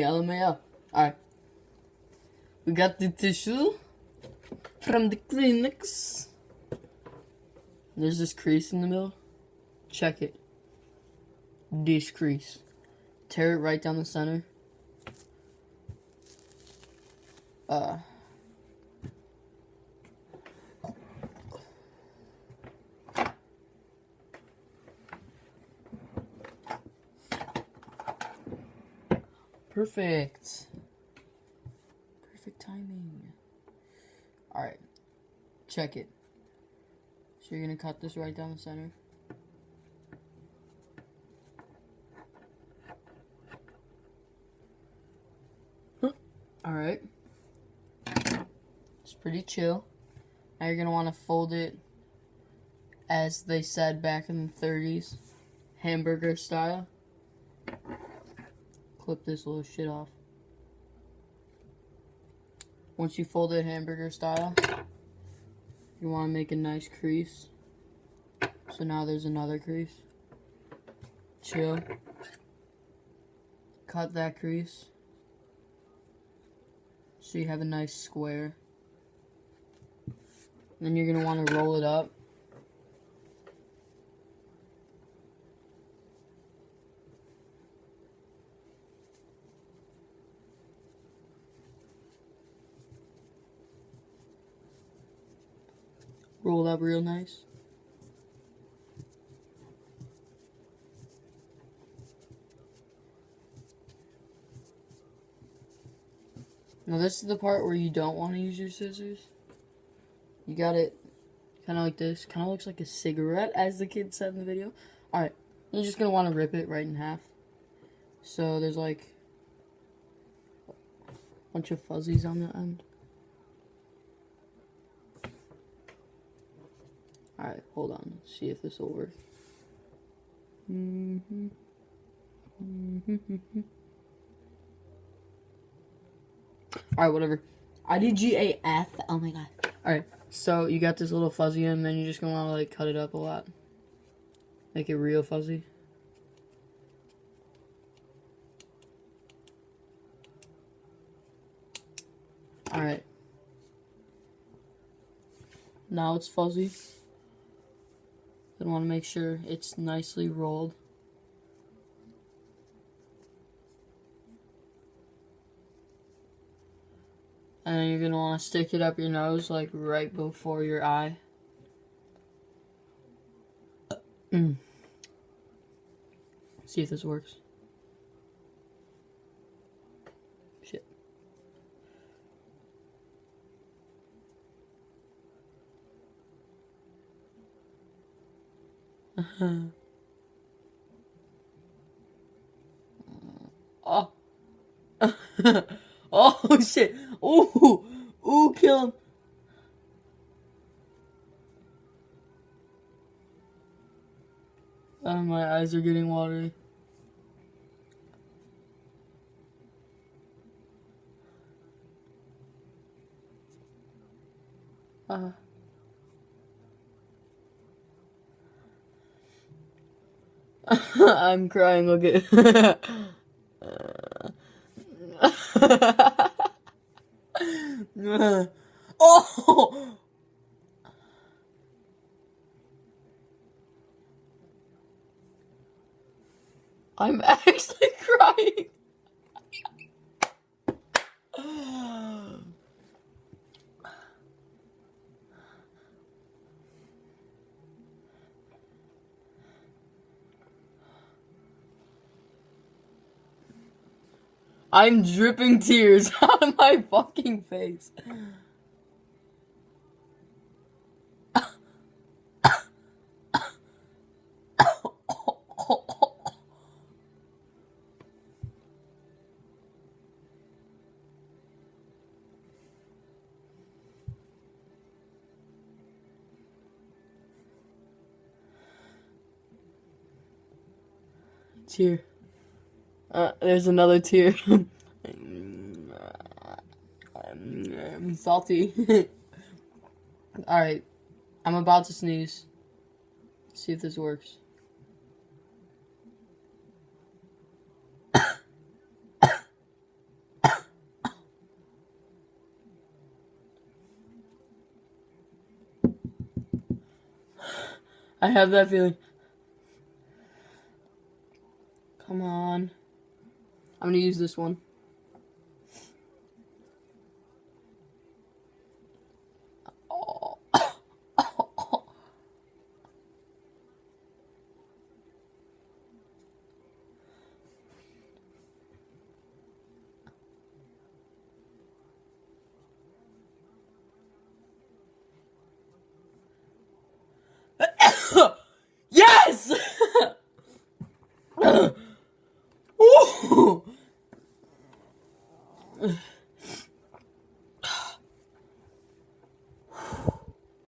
LMAO. Alright. We got the tissue from the Kleenex. There's this crease in the middle. Check it. This crease. Tear it right down the center. Perfect. Perfect timing. Alright. Check it. So you're going to cut this right down the center. Alright. It's pretty chill. Now you're going to want to fold it, as they said back in the 30s, hamburger style. Clip this little shit off. Once you fold it hamburger style, you want to make a nice crease. So now there's another crease. Chill. Cut that crease. So you have a nice square. Then you're going to want to roll it up. Roll it up real nice. Now this is the part where you don't want to use your scissors. You got it kind of like this. Kind of looks like a cigarette, as the kid said in the video. Alright, you're just going to want to rip it right in half. So there's like a bunch of fuzzies on the end. Alright, hold on. Let's see if this will work. Alright, whatever. IDGAF. Oh my god. Alright, so you got this little fuzzy and then you're just gonna wanna like cut it up a lot. Make it real fuzzy. Alright. Now it's fuzzy. Then want to make sure it's nicely rolled. And then you're going to want to stick it up your nose, like right before your eye. See if this works. Shit. Oh. Oh shit. Ooh. Ooh, kill him. My eyes are getting watery. I'm crying, look at Oh! I'm actually crying. I'm dripping tears out of my fucking face. Tear. There's another tear. I'm salty. Alright. I'm about to sneeze. Let's see if this works. I have that feeling. Come on. I'm gonna use this one. Oh.